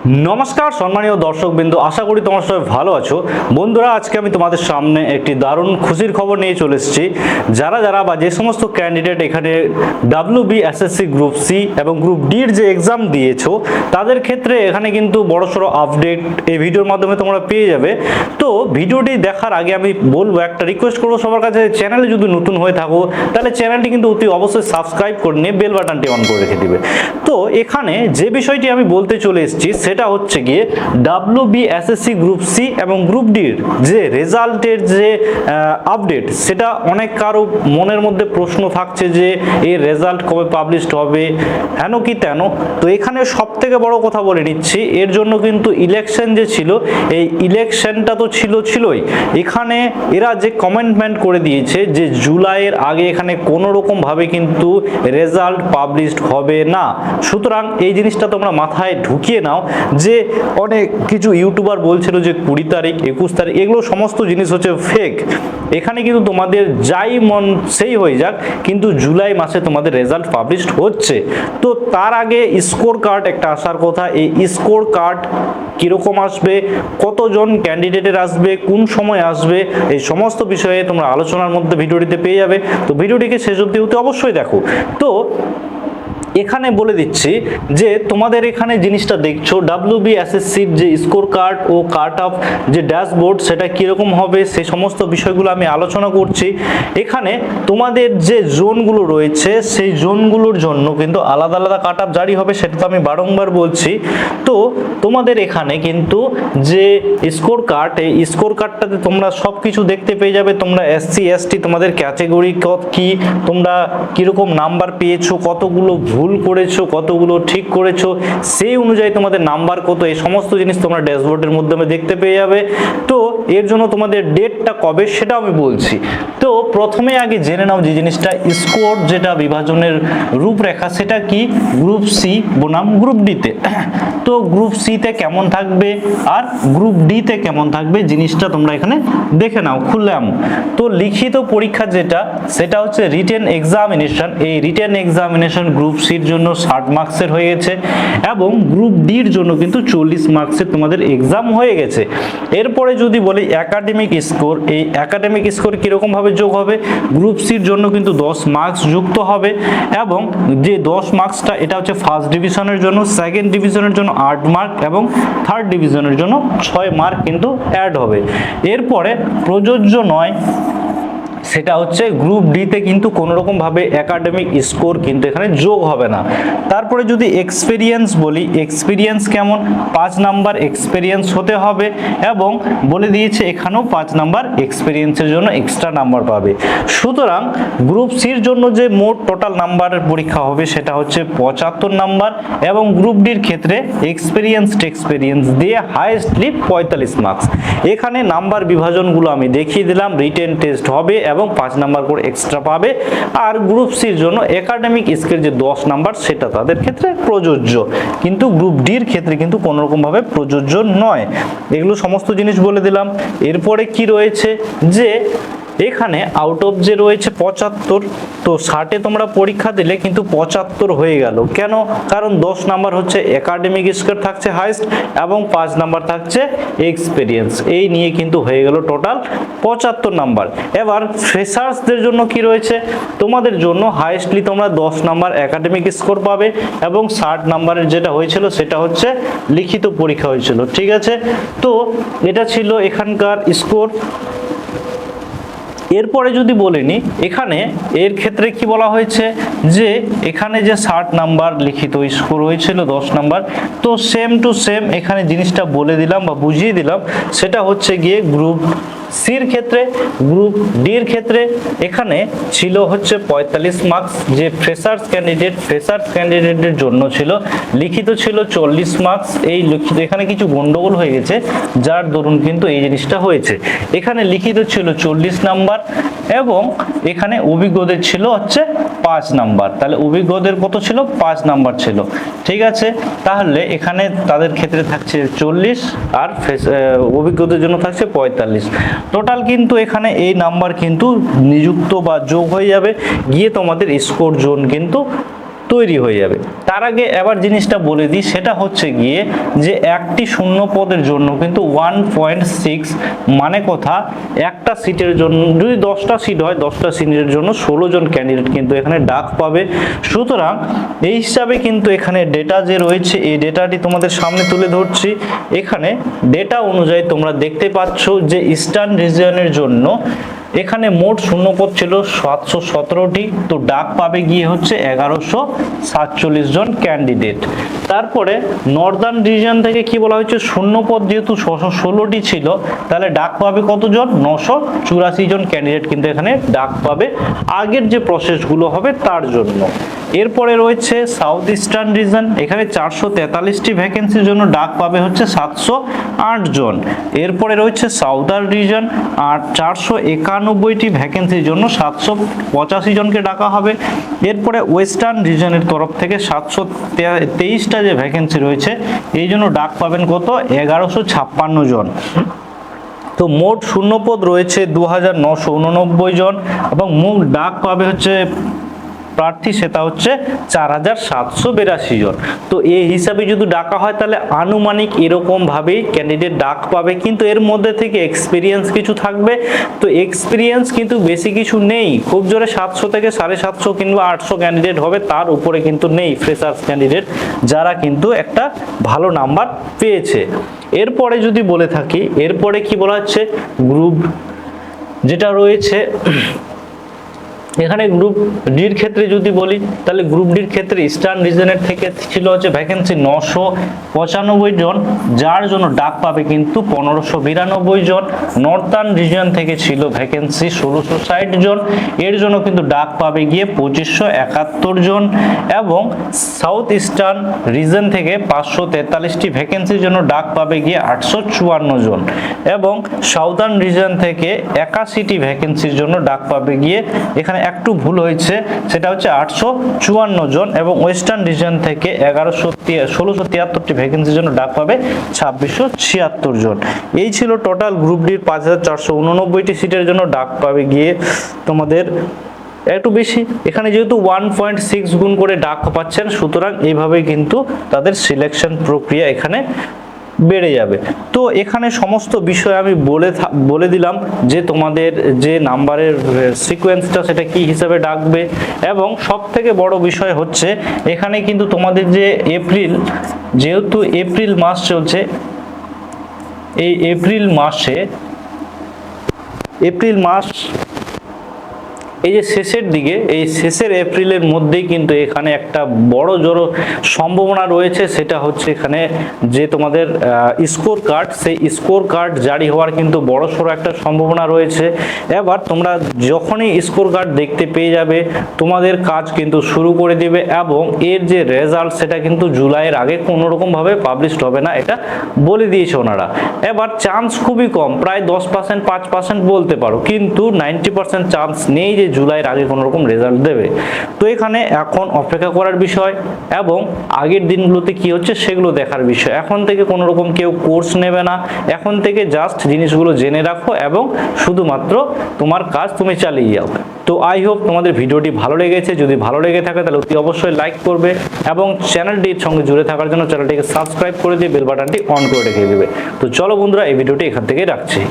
नमस्कार सम्मानीय दर्शकबिंदु आशा करी तुम्हारा सबाई भालो आछो। बंधुरा आज के आमी तुम्हादेर सामने एकटी दारुण खुशिर खबर निये चले एसेछि। जारा जारा बा जे समस्त कैंडिडेट एखाने WB SSC ग्रुप सी एवं ग्रुप डी एर जे एग्जाम दिएछो तादेर क्षेत्रे एखाने किन्तु बड़सड़ो आपडेट एई भिडियोर माध्यमे तोमरा पेये जाबे। तो भिडियोटी देखार आगे आमी बोलबो एकटा रिक्वेस्ट करबो सबार काछे चैनेले जोदि नतुन हये थाको ताहले चैनेलटी किन्तु अति अवश्यई सबस्क्राइब करे निये बेल बाटनटी अन करे रेखे दिबे। तो एखाने जे विषयटी आमी बोलते चले एसेछि সেটা হচ্ছে গিয়ে WB SSC গ্রুপ সি এবং গ্রুপ ডি এর যে রেজাল্টের যে আপডেট সেটা অনেক কারো মনের মধ্যে প্রশ্ন থাকছে যে এই রেজাল্ট কবে পাবলিশড হবে হেন কি তেন। তো এখানে সবথেকে বড় কথা বলে নিচ্ছি, এর জন্য কিন্তু ইলেকশন যে ছিল এই ইলেকশনটা তো ছিলই। এখানে এরা যে কমেন্টমেন্ট করে দিয়েছে যে জুলাইয়ের আগে এখানে কোনো রকম ভাবে কিন্তু রেজাল্ট পাবলিশড হবে না। সুতরাং এই জিনিসটা তোমরা মাথায় ঢুকিয়ে নাও যে অনেক কিছু ইউটিউবার বলছিল যে 20 তারিখ 21 তারিখ, এগুলো সমস্ত জিনিস হচ্ছে ফেক। এখানে কিন্তু তোমাদের যাই মন সেই হয়ে যাক কিন্তু জুলাই মাসে তোমাদের রেজাল্ট পাবলিশড হচ্ছে। তো তার আগে স্কোর কার্ড একটা আসার কথা। এই স্কোর কার্ড কিরকম আসবে, কতজন ক্যান্ডিডেটের আসবে, কোন সময় আসবে, এই সমস্ত বিষয়ে তোমরা আলোচনার মধ্যে ভিডিওটিতে পেয়ে যাবে। তো ভিডিওটিকে শেষ অবধি অবশ্যই দেখো। তো এখানে বলে দিচ্ছি যে তোমাদের এখানে জিনিসটা দেখছো WB SSC যে স্কোর কার্ড ও কাট অফ যে ড্যাশবোর্ড সেটা কিরকম হবে সেই সমস্ত বিষয়গুলো আমি আলোচনা করছি। এখানে তোমাদের যে জোনগুলো রয়েছে সেই জোনগুলোর জন্য কিন্তু আলাদা আলাদা কাট অফ জারি হবে, সেটা তো আমি বারংবার বলছি। তো তোমাদের এখানে কিন্তু যে স্কোর কার্ড, এই স্কোর কার্ডটাতে তোমরা সব কিছু দেখতে পেয়ে যাবে। তোমরা SC ST তোমাদের ক্যাটাগরি কি, তোমরা কিরকম নাম্বার পেয়েছো, কতগুলো ভুল করেছো, কতগুলো ঠিক করেছো, সেই অনুযায়ী তোমাদের নাম্বার কত, এই সমস্ত জিনিস তোমরা ড্যাশবোর্ডের মাধ্যমে দেখতে পেয়ে যাবে। তো এর জন্য তোমাদের ডেটটা কবে সেটা আমি বলছি। তো প্রথমে আগে জেনে নাও যে জিনিসটা স্কোর যেটা বিভাজনের রূপরেখা সেটা কি গ্রুপ সি বনাম গ্রুপ ডিতে। তো গ্রুপ সিতে কেমন থাকবে আর গ্রুপ ডিতে কেমন থাকবে জিনিসটা তোমরা এখানে দেখে নাও খুললাম। তো লিখিত পরীক্ষা যেটা সেটা হচ্ছে রিটেন এক্সামিনেশন। এই রিটেন এক্সামিনেশন গ্রুপ সির জন্য 60 মার্কসের হয়ে গেছে এবং গ্রুপ ডির জন্য কিন্তু 40 মার্কসের তোমাদের এক্সাম হয়ে গেছে। এরপরে যদি বলি একাডেমিক স্কোর, এই একাডেমিক স্কোর কিরকম ভাবে যোগ হবে, গ্রুপ সির জন্য কিন্তু 10 মার্কস যুক্ত হবে এবং যে 10 মার্কসটা এটা হচ্ছে ফার্স্ট ডিভিশনের জন্য, সেকেন্ড ডিভিশনের জন্য 8 মার্ক এবং থার্ড ডিভিশনের জন্য 6 মার্ক কিন্তু অ্যাড হবে। এরপরে প্রযোজ্য নয় সেটা হচ্ছে গ্রুপ ডিতে কিন্তু কোনো রকম ভাবে একাডেমিক স্কোর কিন্তু এখানে যোগ হবে না। তারপরে যদি এক্সপিরিয়েন্স বলি, এক্সপিরিয়েন্স কেমন, 5 নাম্বার এক্সপিরিয়েন্স হতে হবে এবং বলে দিয়েছে এখানেও 5 নাম্বার এক্সপিরিয়েন্সের জন্য এক্সট্রা নাম্বার পাবে। সুতরাং গ্রুপ সির জন্য যে মোট টোটাল নাম্বারের পরীক্ষা হবে সেটা হচ্ছে 75 নাম্বার এবং গ্রুপ ডির ক্ষেত্রে এক্সপিরিয়েন্স দিয়ে হাইয়েস্টলি 45 মার্কস। এখানে নাম্বার বিভাজনগুলো আমি দেখিয়ে দিলাম। রিটেন টেস্ট হবে এবং 5 নাম্বার করে এক্সট্রা পাবে। আর গ্রুপ সির জন্য একাডেমিক স্কেল যে 10 নাম্বার সেটা তাদের ক্ষেত্রে প্রযোজ্য, কিন্তু গ্রুপ ডির ক্ষেত্রে কিন্তু কোনো রকম ভাবে প্রযোজ্য নয়। এগুলো সমস্ত জিনিস বলে দিলাম। এরপরে কি রয়েছে যে এখানে আউট অফ যে রয়েছে 75, তো 60-এ তোমরা পরীক্ষা দিলে কিন্তু 75 হয়ে গেল। কেন? কারণ 10 নাম্বার হচ্ছে একাডেমিক স্কোর থাকছে হাইস্ট এবং 5 নাম্বার থাকছে এক্সপিরিয়েন্স, এই নিয়ে কিন্তু হয়ে গেল টোটাল 75 নাম্বার। এবার ফ্রেশার্সদের জন্য কি রয়েছে, তোমাদের জন্য হাইস্টলি তোমরা 10 নাম্বার একাডেমিক স্কোর পাবে এবং 60 নাম্বারের যেটা হয়েছিল সেটা হচ্ছে লিখিত পরীক্ষা হয়েছিল। ঠিক আছে, তো এটা ছিল এখানকার স্কোর। এরপরে যদি বলিনি এখানে এর ক্ষেত্রে কি বলা হয়েছে যে এখানে যে 60 নাম্বার লিখিত স্কোর হয়েছিল 10 নাম্বার, তো সেম টু সেম এখানে জিনিসটা বলে দিলাম বা বুঝিয়ে দিলাম। সেটা হচ্ছে গিয়ে গ্রুপ সির ক্ষেত্রে, গ্রুপ ডির ক্ষেত্রে এখানে ছিল হচ্ছে 45 মার্কস যে ফ্রেশার্স ক্যান্ডিডেটের জন্য ছিল। লিখিত ছিল 40 মার্কস। এই লিখিত এখানে কিছু গন্ডগোল হয়ে গেছে যার দরুন কিন্তু এই জিনিসটা হয়েছে। এখানে লিখিত ছিল 40 নাম্বার এবং এখানে অভিজ্ঞদের ছিল হচ্ছে 5 নাম্বার। তাহলে অভিজ্ঞদের কত ছিল? 5 নাম্বার ছিল। ঠিক আছে, তাহলে এখানে তাদের ক্ষেত্রে থাকছে 40 আর অভিজ্ঞদের জন্য থাকছে 45। টোটাল কিন্তু এখানে এই নাম্বার কিন্তু নিযুক্ত বা যোগ হয়ে যাবে গিয়ে তোমাদের স্কোর জোন কিন্তু তৈরি হয়ে যাবে। তার আগে এবার জিনিসটা বলে দিই, সেটা হচ্ছে গিয়ে যে একটি শূন্য পদের জন্য কিন্তু 1.6 মানে কথা একটা সিটের জন্য যদি 10টা সিট হয় 10টা সিটের জন্য 16 জন ক্যান্ডিডেট কিন্তু এখানে ডাক পাবে। সুতরাং এই হিসাবে কিন্তু এখানে ডেটা যে রয়েছে এই ডেটাটি তোমাদের সামনে তুলে ধরছি। এখানে ডেটা অনুযায়ী তোমরা দেখতে পাচ্ছ যে ইস্টার্ন রিজিয়নের জন্য এখানে মোট শূন্যপদ ছিল 717টি, তো ডাক পাবে গিয়ে হচ্ছে 1147 জন ক্যান্ডিডেট। তারপরে নর্দার্ন রিজিয়ন থেকে কি বলা হয়েছে, শূন্যপদ যেহেতু 616টি ছিল তাহলে ডাক পাবে কতজন, 984 জন ক্যান্ডিডেট কিন্তু এখানে ডাক পাবে আগের যে প্রসেসগুলো হবে তার জন্য। এরপরে রয়েছে সাউথ ইস্টার্ন রিজন, এখানে 443টি ভ্যাকেন্সির জন্য ডাক পাবে হচ্ছে 708 জন। এরপরে রয়েছে সাউদার্ন রিজন আর 491টি ভ্যাকেন্সির জন্য 785 জনকে ডাকা হবে। এরপরে ওয়েস্টার্ন রিজনের তরফ থেকে 723টা যে ভ্যাকেন্সি রয়েছে এই জন্য ডাক পাবেন কত, 1156 জন। তো মোট শূন্যপদ রয়েছে 2989 জন এবং মোট ডাক পাবে হচ্ছে প্রার্থী সেটা হচ্ছে 4782 জন। তো এই হিসাবে যদি ডাকা হয় তাহলে আনুমানিক এরকম ভাবেই ক্যান্ডিডেট ডাক পাবে, কিন্তু এর মধ্যে থেকে এক্সপিরিয়েন্স কিছু থাকবে। তো এক্সপিরিয়েন্স কিন্তু বেশি কিছু নেই, খুব জোরে 700 থেকে 750 কিংবা 800 ক্যান্ডিডেট হবে, তার উপরে কিন্তু নেই ফ্রেশার্স ক্যান্ডিডেট যারা কিন্তু একটা ভালো নাম্বার পেয়েছে। এরপরে যদি বলে থাকি, এরপরে কি বলা হচ্ছে গ্রুপ যেটা রয়েছে, এখানে গ্রুপ ডির ক্ষেত্রে যদি বলি তাহলে গ্রুপ ডির ক্ষেত্রে ইস্টার্ন রিজনের থেকে ছিল হচ্ছে ভ্যাকেন্সি 995 জন, যার জন্য ডাক পাবে কিন্তু 1592 জন। নর্দার্ন রিজন থেকে ছিল ভ্যাকেন্সি 1660 জন, এর জন্য কিন্তু ডাক পাবে গিয়ে 2571 জন। এবং সাউথ ইস্টার্ন রিজন থেকে 543টি ভ্যাকেন্সির জন্য ডাক পাবে গিয়ে 854 জন। এবং সাউদার্ন রিজন থেকে 81টি ভ্যাকেন্সির জন্য ডাক পাবে গিয়ে, এখানে একটু ভুল হয়েছে, সেটা হচ্ছে 854 জন। এবং ওয়েস্টার্ন রিজন থেকে 1673টি ভ্যাকেন্সির জন্য ডাক পাবে 2676 জন। এই ছিল টোটাল গ্রুপ ডির 5489টি সিটের জন্য ডাক পাবে গিয়ে তোমাদের একটু বেশি। এখানে যেহেতু 1.6 গুণ করে ডাক পাচ্ছেন, সুতরাং এইভাবে কিন্তু তাদের সিলেকশন প্রক্রিয়া এখানে বেড়ে যাবে। তো এখানে সমস্ত বিষয় আমি বলে দিলাম যে তোমাদের যে নাম্বারের সিকোয়েন্সটা সেটা কি হিসাবে ডাকবে। এবং সব থেকে বড় বিষয় হচ্ছে এখানে কিন্তু তোমাদের যে যেহেতু এপ্রিল মাস চলছে, এই এপ্রিল মাস এই যে শেষের দিকে, এই শেষের এপ্রিলের মধ্যেই কিন্তু এখানে একটা বড় জোর সম্ভাবনা রয়েছে, সেটা হচ্ছে এখানে যে তোমাদের স্কোর কার্ড, সেই স্কোর কার্ড জারি হওয়ার কিন্তু বড় সড়ো একটা সম্ভাবনা রয়েছে। এবার তোমরা যখনই স্কোর কার্ড দেখতে পেয়ে যাবে তোমাদের কাজ কিন্তু শুরু করে দিবে, এবং এর যে রেজাল্ট সেটা কিন্তু জুলাইয়ের আগে কোনো রকম ভাবে পাবলিশড হবে না, এটা বলে দিয়েছে ওনারা। এবার চান্স খুবই কম, প্রায় 10% 5% বলতে পারো, কিন্তু 90% চান্স নেই যে জুলাইয়ের আগে কোনো রকম রেজাল্ট দেবে। তো এখানে এখন অপেক্ষা করার বিষয় এবং আগের দিনগুলোতে কি হচ্ছে সেগুলো দেখার বিষয়। এখন থেকে কোনো রকম কেউ কোর্স নেবে না, এখন থেকে জাস্ট জিনিসগুলো জেনে রাখো এবং শুধুমাত্র তোমার কাজ তুমি চালিয়ে যাও। তো আই হোপ তোমাদের ভিডিওটি ভালো লেগেছে, যদি ভালো লেগে থাকে তাহলে অতি অবশ্যই লাইক করবে এবং চ্যানেলটির সঙ্গে জুড়ে থাকার জন্য চ্যানেলটিকে সাবস্ক্রাইব করে দিয়ে বেল বাটনটি অন করে রেখে দেবে। তো চলো বন্ধুরা, এই ভিডিওটি এখান থেকেই রাখছি।